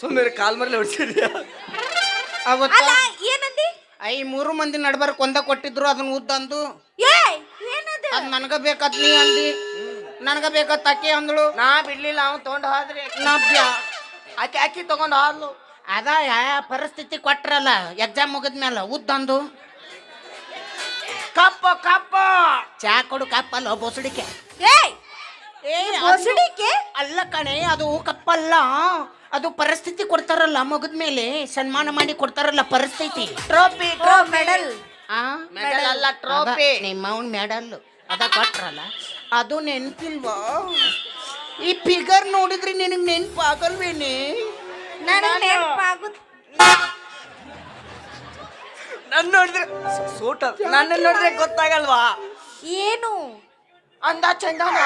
ಸುಮ್ಮನೆ ಕಾಲ್ ಮರಲಿ ಹೊಡ್ಸಿರಿ ಅವತ್ತ ಅಲ್ಲ ಏನಂದಿ ಐ 3 ಮಂದಿ ನಡ್ಬರ್ಕ್ ಒಂದ ಕೊಟ್ಟಿದ್ರು ಅದನ್ನ ಉದ್ದಂದು ಏ ಏನದು ಅದ್ ನನಗ ಬೇಕತ್ ನೀ ಅಂದಿ ನನಗ ಬೇಕತ್ ಅಕ್ಕಿ ಅಂದಳು ನಾ ಬಿಡ್ಲಿಲ್ಲ ಅವ್ನು ತೊಗೊಂಡು ಹೋದ್ರಿ ನಾ ಆಕಿ ಆಕಿ ತಗೊಂಡು ಹೋದ್ಲು ಅದ ಯಾವ ಪರಿಸ್ಥಿತಿ ಕೊಟ್ರಲ್ಲ ಎಕ್ಸಾಮ್ ಮುಗಿದ್ಮೇಲೆ ಉದ್ದಂದು ಕಪ್ಪ ಕಪ್ಪ ಚಾ ಕೊಡು ಕಪ್ಪಲ್ಲ ಬೊಸಡಿಕೆ ಏಯ್ ಏ ಬೊಸಡಿಕೆ ಅಲ್ಲ ಕಣೆ ಅದು ಕಪ್ಪಲ್ಲ ಅದು ಪರಿಸ್ಥಿತಿ ಕೊಡ್ತಾರಲ್ಲ ಮುಗಿದ್ಮೇಲೆ ಸನ್ಮಾನ ಮಾಡಿ ಕೊಡ್ತಾರಲ್ಲ ಪರಿಸ್ಥಿತಿ ಟ್ರೋಫಿ ಓ ಮೆಡಲ್ ಆ ಮೆಡಲ್ ಅಲ್ಲ ಟ್ರೋಫಿ ನಿಮ್ಮ ಅವನ್ ಮೆಡಲ್ ಅದ ಕೊಟ್ರಲ್ಲ ಅದು ನೆನ್ಪಿಲ್ವಾ ಈ ಫಿಗರ್ ನೋಡಿದ್ರೆ ನಿನಗ್ ನೆನ್ಪಾಗಲ್ವೇನೆ ನನಗೆ ನೆನಪಾಗುತ್ತೆ ನನ್ನ ನೋಡಿದ್ರೆ ಸೂಟ ನನ್ನ ನೋಡಿದ್ರೆ ಗೊತ್ತಾಗಲ್ವಾ ಏನು ಅಂದ ಚಂದನ